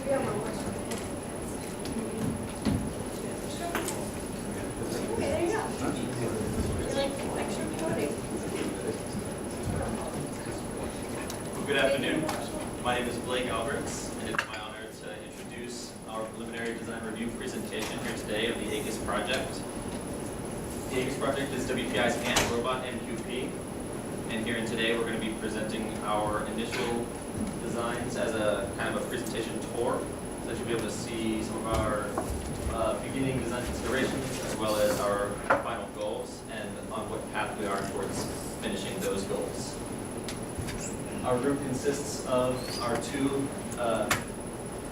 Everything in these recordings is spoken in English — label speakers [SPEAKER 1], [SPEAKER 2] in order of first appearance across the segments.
[SPEAKER 1] you have one question? Okay, there you go. You're like extra coding.
[SPEAKER 2] Good afternoon. My name is Blake Alberts, and it's my honor to introduce our preliminary design review presentation here today of the Aeacus project. The Aeacus project is WPI's ant robot MQP, and here today we're going to be presenting our initial designs as a kind of a presentation tour, so that you'll be able to see some of our beginning design considerations as well as our final goals and on what path we are towards finishing those goals. Our group consists of our two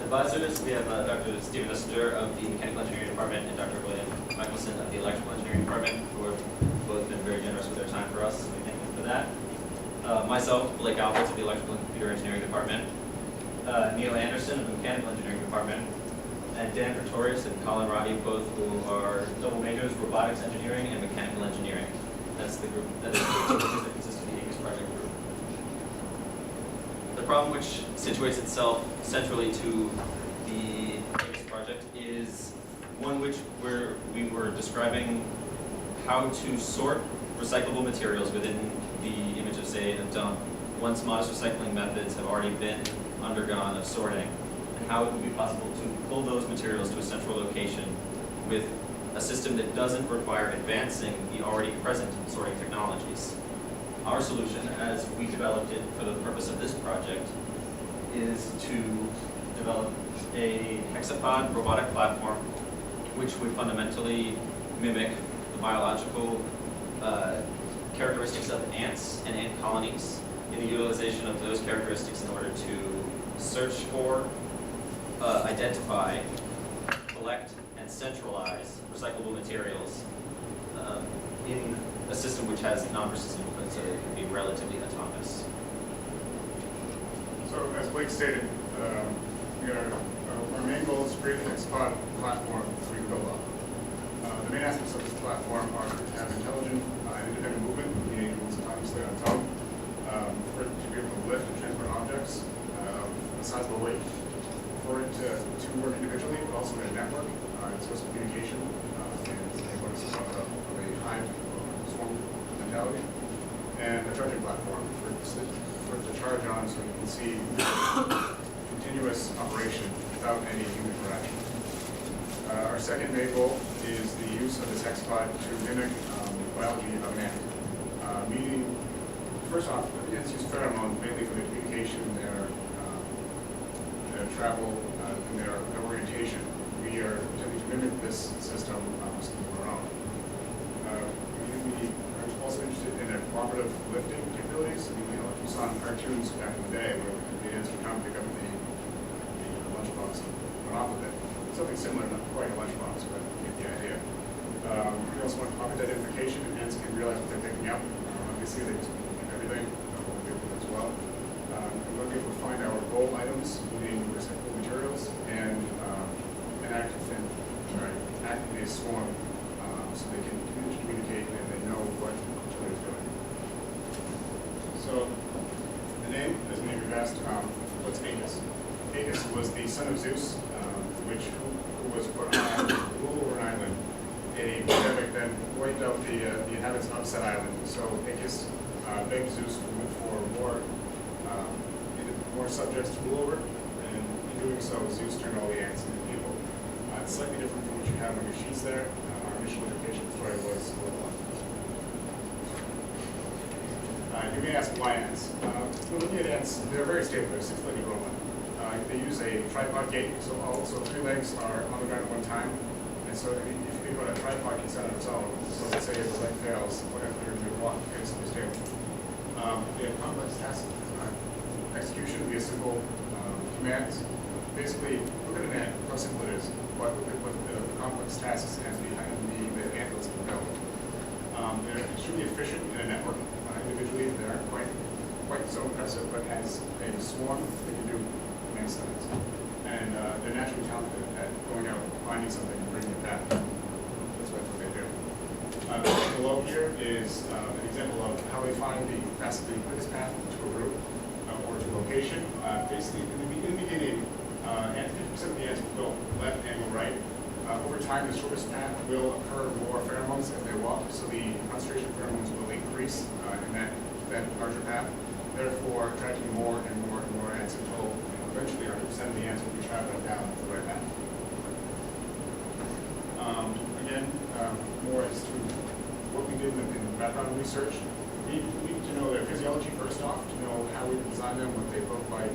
[SPEAKER 2] advisors. We have Dr. Stephen Essinger of the Mechanical Engineering Department and Dr. William Michelson of the Electrical Engineering Department, who have both been very generous with their time for us, so we thank them for that. Myself, Blake Alberts of the Electrical and Computer Engineering Department, Neil Anderson of the Mechanical Engineering Department, and Dan Pretorius and Colin Roddy, both who are double majors, Robotics Engineering and Mechanical Engineering. That's the group, that is the team that consists of the Aeacus project group. The problem which situates itself centrally to the Aeacus project is one which we were describing how to sort recyclable materials within the image of, say, a dump, once modest recycling methods have already been undergone of sorting, and how it would be possible to pull those materials to a central location with a system that doesn't require advancing the already present sorting technologies. Our solution, as we developed it for the purpose of this project, is to develop a hexapod robotic platform which would fundamentally mimic the biological characteristics of ants and ant colonies, in the utilization of those characteristics in order to search for, identify, collect, and centralize recyclable materials in a system which has non-persistent input, so it can be relatively autonomous.
[SPEAKER 3] So, as Blake stated, our main goal is to create a hexapod platform that we can build up. The main aspects of this platform are to have intelligent and independent movement, meaning it moves autonomously on its own, for it to be able to lift and transport objects of a sizable weight, for it to work individually, but also in a network, it's source of communication, and what is of a hive swarm mentality, and a charging platform for it to charge on so you can see continuous operation without any human interaction. Our second main goal is the use of this hexapod to mimic biology of an ant. Meaning, first off, ants use pheromones mainly for their communication, their travel, and their orientation. We are attempting to mimic this system of our own. We are also interested in their cooperative lifting capabilities. Like you saw in cartoons back in the day, where the ants would come pick up the lunchbox and run off with it. Something similar, not quite a lunchbox, but you get the idea. We also want object identification, and ants can realize what they're picking up. Obviously, they just pick everything, we'll be able to as well. We'll be able to find our goal items, meaning recyclable materials, and act in a swarm, so they can communicate and they know what each other is doing. So, the name, as many of you have asked, what's Aeacus? Aeacus was the son of Zeus, who was put on an island, rule over an island. A pandemic then wiped out the inhabitants of said island. So Aeacus begged Zeus for more subjects to rule over, and in doing so, Zeus turned all the ants into people. It's slightly different from what you have on your sheets there. Our initial interpretation of the story was a little you may ask why ants. When looking at ants, they're very stable. They're six-legged rodent. They use a tripod gait, so also 3 legs are on the ground at one time. And so if you think about a tripod can stand on its own, so let's say if the leg fails, whatever they're going to walk, it's stable. They have complex task execution via simple commands. Basically, look at an ant, how simple it is, but look at what the complex tasks and the ants can build. They're extremely efficient in a network. Individually, they aren't quite so impressive, but as a swarm, they can do immense things. And they're naturally talented at going out, finding something, and bringing it back. That's what they do. Below here is an example of how they find the quickest path to a route or to a location. Basically, in the beginning, ant of the ants will go left and go right. Over time, the shortest path will occur more pheromones as they walk, so the concentration of pheromones will increase in that larger path, therefore attracting more and more and more ants until eventually 100% of the ants will be traveling down the right path. Again, more as to what we did in background research. We need to know their physiology first off, to know how we design them, what they look like,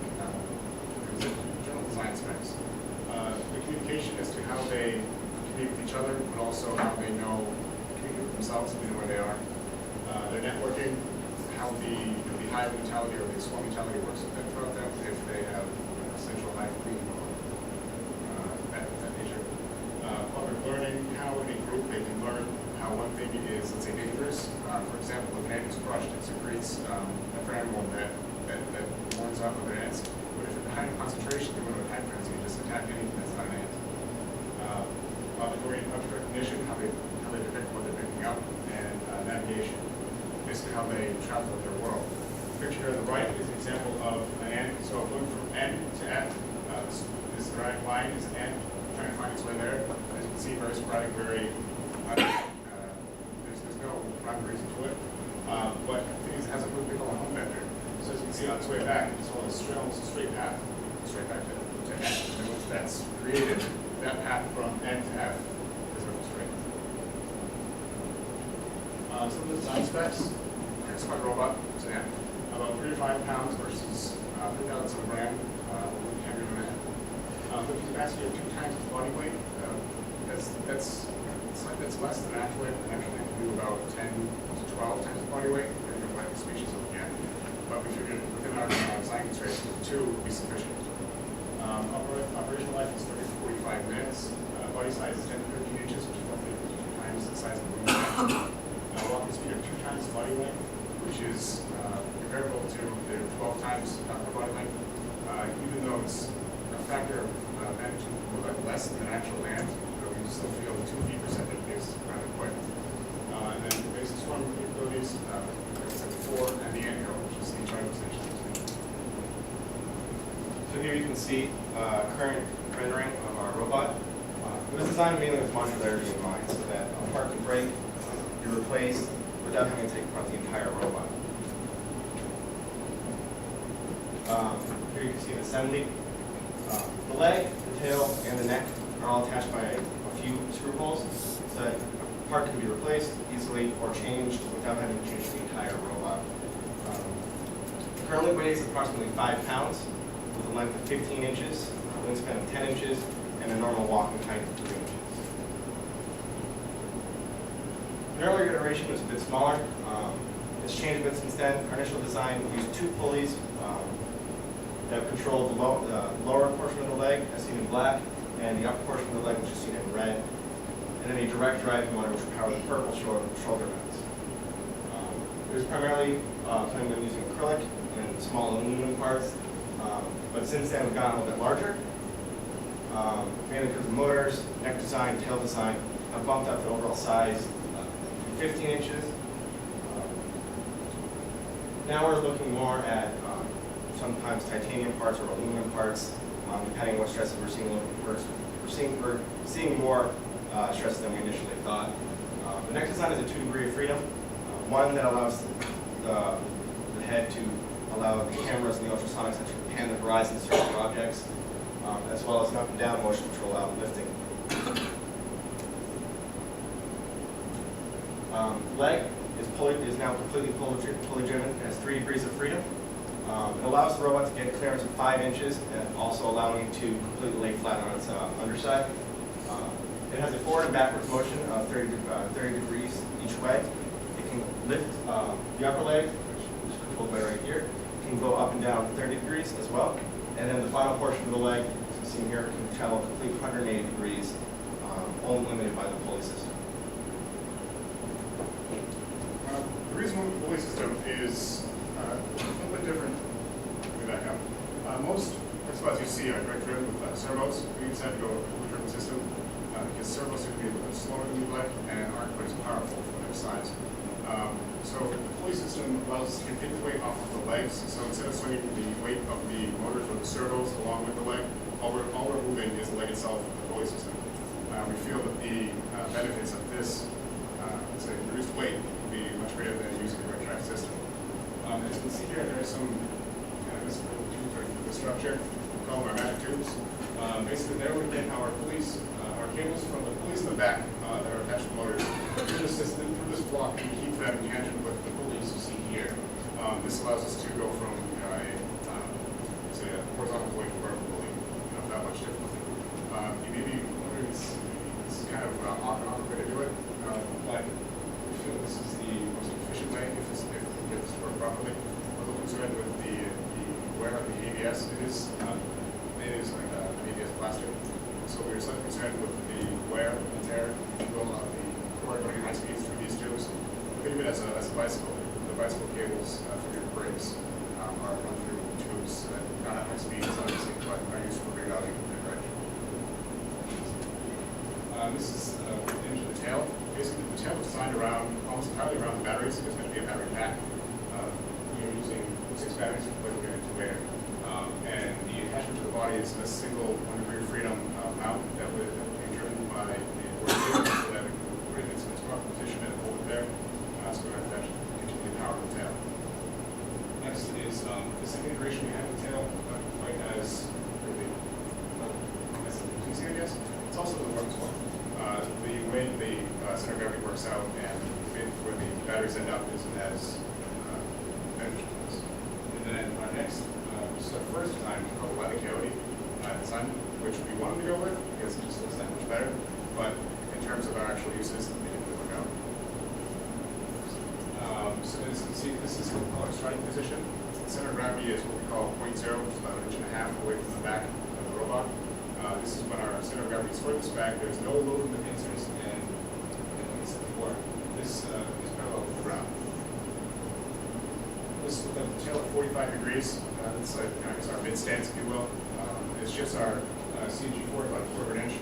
[SPEAKER 3] general design specs. The communication as to how they communicate with each other, but also how they communicate with themselves, if they know where they are. Their networking, how the hive mentality or the swarm mentality works throughout them, if they have central hive queen or that nature. Public learning, how in a group they can learn how one thing is, let's say, dangerous. For example, if an ant is crushed, it secretes a pheromone that warns off other ants. But if it's a high concentration, they go to a time frenzy and just attack anything that's not an ant. Auditory recognition, how they depict what they're picking up, and navigation, basically how they travel with their world. The picture here on the right is an example of an ant. So going from N to F, this direct line is an ant trying to find its way there. As you can see, very sporadic, very there's no rhyme or reason to it. But the thing is, it has a what we call a home vector. So as you can see on its way back, it's almost a straight path, straight back to F. And once that's created, that path from N to F is almost straight. Some of the design specs, X-Squad robot, so yeah, about 3 to 5 pounds versus 3,000 of a gram, with a camera and a half. With the capacity of 2 times its body weight, that's less than actually can do about 10 to 12 times the body weight, depending on what species we're looking at. But we figured within our design constraints, 2 would be sufficient. Operational life is 30 to 45 minutes. Body size is 10 to 13 inches, which is roughly 52 times the size of the balloon. Walking speed of 2 times the body length, which is comparable to the 12 times the body length. Even though it's a factor of magnitude less than an actual land, but we still feel the 2 feet per second is rather quick. And then basic swarm capabilities, like I said before, and the ant hill, which is the internal station.
[SPEAKER 4] So here you can see current rendering of our robot. It was designed mainly with modularity in mind, so that a part can break, be replaced, without having to take apart the entire robot. Here you can see an assembly. The leg, the tail, and the neck are all attached by a few screw holes, so that a part can be replaced easily or changed without having to change the entire robot. It currently weighs approximately 5 pounds, with a length of 15 inches, a wingspan of 10 inches, and a normal walking height of 3 inches. The earlier iteration was a bit smaller. It's changed a bit since then. Our initial design used 2 pulleys that control the lower portion of the leg, as seen in black, and the upper portion of the leg, which is seen in red, and then a direct drive motor, which would power the purple shoulder mounts. It was primarily planning on using acrylic and small aluminum parts, but since then we've gotten a little bit larger, mainly because the motors, neck design, tail design have bumped up the overall size to 15 inches. Now we're looking more at sometimes titanium parts or aluminum parts, depending on what stresses we're seeing. We're seeing more stresses than we initially thought. The neck design is a 2 degree of freedom, one that allows the head to allow the cameras and the ultrasonics to pan the horizon to certain objects, as well as an up and down motion to allow lifting. Leg is now completely pulley driven. It has 3 degrees of freedom. It allows the robot to get a clearance of 5 inches, and also allowing it to completely lay flat on its underside. It has a forward and backwards motion of 30 degrees each way. It can lift the upper leg, which is controlled by right here. It can go up and down 30 degrees as well. And then the final portion of the leg, as you see here, can travel a complete 180 degrees, only limited by the pulley system.
[SPEAKER 3] The reason why the pulley system is a little bit different. Let me back up. Most spots you see are direct driven with servos. We decided to go with a pulley driven system because servos are going to be a little bit slower than we'd like and aren't quite as powerful for their size. So the pulley system allows us to take the weight off of the legs. So instead of swinging the weight of the motors or the servos along with the leg, all we're moving is structure, we call them our magic tubes. Basically, there we get our cables from the pulleys in the back that are attached to motors through this block, and we keep them in tangent with the pulleys you see here. This allows us to go from say a horizontal pulley to a vertical pulley without much difficulty. You may be wondering, this is kind of an awkward way to do it, but we feel this is the most efficient way if we get this to work properly. We're a little concerned with the wear of the ABS. It is like an ABS plastic. So we were slightly concerned with the wear and tear, if you will, of the cord running high speeds through these tubes. Think of it as a bicycle. The bicycle cables for your brakes are run through tubes that not at high speeds, obviously, but are used for rerouting and direction. This is an image of the tail. Basically, the tail is designed almost entirely around the batteries. There's going to be a battery pack. You're using 6 batteries for getting to air. And the attachment to the body is a single 1 degree of freedom mount that would be driven by the board so that it would put it in its proper position and hold it there. So we have to actually continue to power the tail. Next is the second iteration we have the tail, not quite as really easy, I guess. It's also the works one. The way the center of gravity works out and where the batteries end up isn't as beneficial to us. And then our next, this is our first design called the Latin Coyote design, which we wanted to go with because it just looks that much better. But in terms of our actual uses, they didn't really work out. So as you can see, this is our starting position. The center of gravity is what we call 0.0, which is about 1.5 inches away from the back of the robot. This is when our center of gravity is furthest back. There's no load in the pincers, and like I said before, this is parallel with the ground. This is with the tail at 45 degrees. It's like, I guess our mid stance, if you will. It shifts our CG forward about 1/4 inch.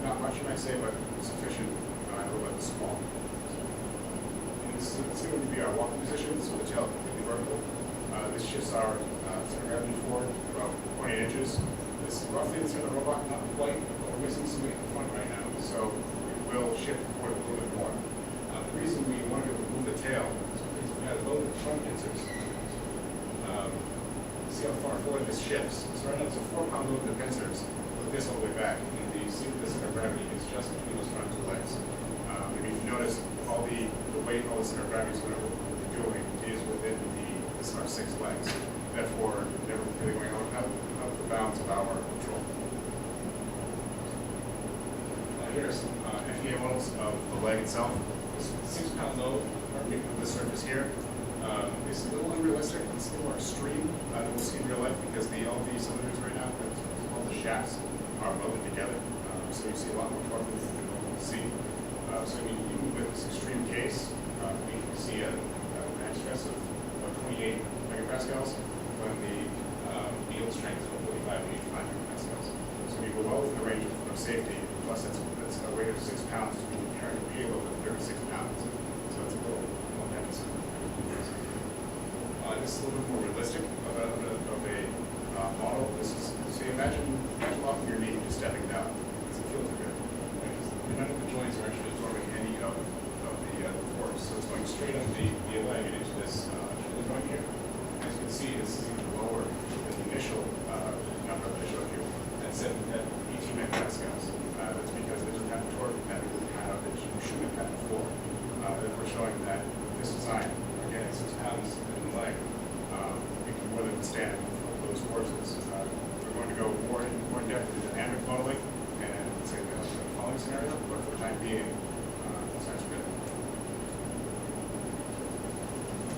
[SPEAKER 3] Not much, you might say, but sufficient. A little bit small. This is going to be our walking position, so the tail completely vertical. This shifts our center of gravity forward about 0.8 inches. This is roughly the center of the robot, not quite, but we're missing something at the front right now, so it will shift forward a little bit more. The reason we wanted to remove the tail is because we had low front pincers. See how far forward this shifts. So right now it's a 4-pound load in the pincers with this all the way back, and the center of gravity is just between those front 2 legs. Maybe if you notice, all the weight, all the center of gravity is going to be doing is within our 6 legs. Therefore, never really going out of the bounds of our control. Here are some FEA models of the leg itself. This 6-pound load underneath the surface here. This is a little unrealistic. It's a little more extreme than we'll see in real life because all the cylinders right now, all the shafts, are welded together. So you see a lot more torque than you normally see. So even with this extreme case, we can see a max stress of 28 megapascals when the yield strength is 45 to 85 megapascals. So we go well within the range of safety. Plus, it's a weight of 6 pounds. We can carry a payload of 36 pounds. So it's a little more deficit. This is a little bit more realistic of a model. This is, so you imagine locking your knee and just stepping down. Does it feel too good? None of the joints are actually absorbing any of the force. So it's going straight up the leg and into this joint here. As you can see, this is even lower than the initial number that I showed you at 18 megapascals. That's because it doesn't have the torque that it would have that you should have had before. And we're showing that this design, again, 6 pounds in the leg, it can more than withstand those forces. We're going to go more in depth into dynamic modeling and say the following scenario, but for the time being, that sounds good.